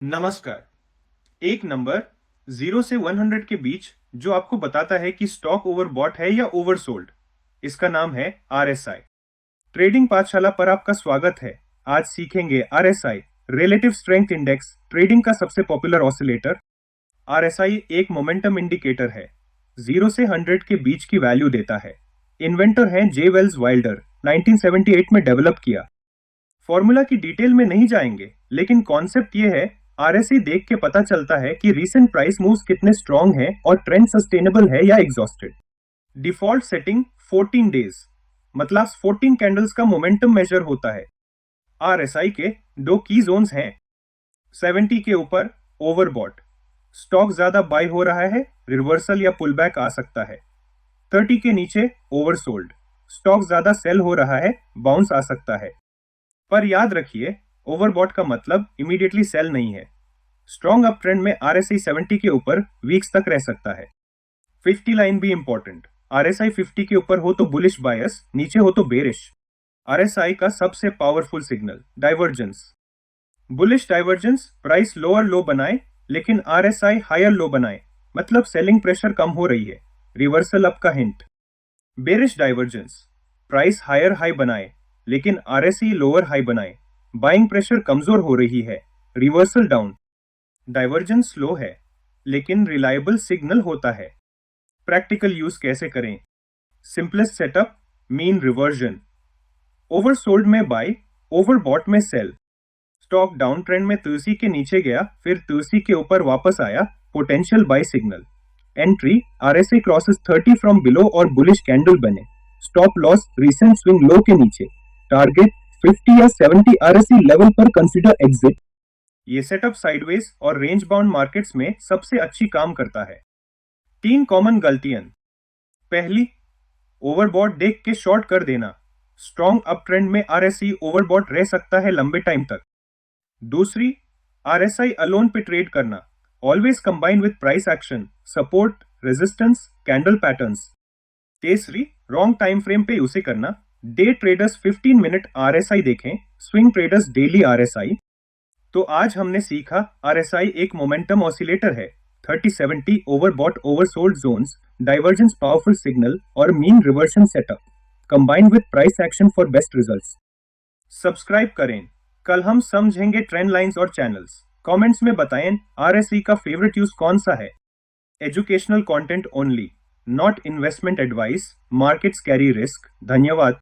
नमस्कार। एक नंबर 0 से 100 के बीच जो आपको बताता है कि स्टॉक ओवरबॉट है या ओवरसोल्ड, इसका नाम है आरएसआई। ट्रेडिंग पाठशाला पर आपका स्वागत है। आज सीखेंगे RSI, relative strength index, trading का सबसे पॉपुलर ऑसिलेटर। आरएसआई एक मोमेंटम इंडिकेटर है, 0 से 100 के बीच की वैल्यू देता है। इन्वेंटर हैं जे वेल्स वाइल्डर, 1978 में डेवलप किया। फॉर्मूला की डिटेल में नहीं जाएंगे, लेकिन कॉन्सेप्ट ये है, आरएसआई देख के पता चलता है कि रीसेंट प्राइस मूव्स कितने स्ट्रांग हैं और ट्रेंड सस्टेनेबल है या एग्जॉस्टेड। डिफॉल्ट सेटिंग 14 डेज, मतलब 14 कैंडल्स का मोमेंटम मेजर होता है। आरएसआई के दो की जोन्स हैं। 70 के ऊपर ओवरबॉट, स्टॉक ज्यादा बाय हो रहा है, रिवर्सल या पुलबैक आ सकता है। 30 के नीचे ओवरसोल्ड, स्टॉक ज्यादा सेल हो रहा है, बाउंस आ सकता है। पर याद रखिए, ओवरबॉट का मतलब इमीडिएटली सेल नहीं है। स्ट्रॉन्ग अप ट्रेंड में आरएसआई 70 के ऊपर वीक्स तक रह सकता है। 50 लाइन भी इंपॉर्टेंट। आरएसआई 50 के ऊपर हो तो बुलिश बायस, नीचे हो तो बेरिश। आरएसआई का सबसे powerful signal divergence. Bullish divergence price lower लो बनाए, लेकिन आरएसआई हायर लो बनाए, मतलब सेलिंग प्रेशर कम हो रही है, रिवर्सल अप का हिंट। Bearish divergence price higher high बनाए, लेकिन आरएसआई लोअर हाई बनाए, बाइंग प्रेशर कमजोर हो रही है, रिवर्सल डाउन। डाइवर्जेंस स्लो है, लेकिन रिलायबल सिग्नल होता है। प्रैक्टिकल यूज कैसे करें? Simplest setup, mean reversion. Oversold में बाय, ओवरबॉट में सेल। स्टॉक डाउन ट्रेंड में 30 के नीचे गया, फिर 30 के ऊपर वापस आया, potential buy signal. Entry RSI crosses 30 from below और बुलिश कैंडल बने। Stop loss recent swing low के नीचे। टारगेट 50 या 70 आरएसआई लेवल पर कंसीडर एग्जिट। ये सेटअप साइडवेज और रेंज बाउंड मार्केट्स में सबसे अच्छी काम करता है। 3 कॉमन गलतियां। पहली, ओवरबॉट देख के शॉर्ट कर देना। स्ट्रॉन्ग अप ट्रेंड में आरएसआई ओवरबॉट रह सकता है लंबे टाइम तक। दूसरी, आरएसआई अलोन पे ट्रेड करना। Always combine with price action, support, resistance, candle patterns. तीसरी, रॉन्ग टाइम फ्रेम पे उसे करना। डे ट्रेडर्स 15 मिनट आरएसआई देखें, स्विंग ट्रेडर्स डेली आरएसआई। तो आज हमने सीखा, आरएसआई एक मोमेंटम ऑसिलेटर है। 30-70 overbought oversold zones, divergence powerful signal और mean reversion setup, combined with price action for best results. Subscribe करें। कल हम समझेंगे ट्रेंड लाइंस और चैनल्स। कमेंट्स में बताएं आरएसआई का फेवरेट यूज कौन सा है। Educational content only, not investment advice. Markets carry risk. धन्यवाद।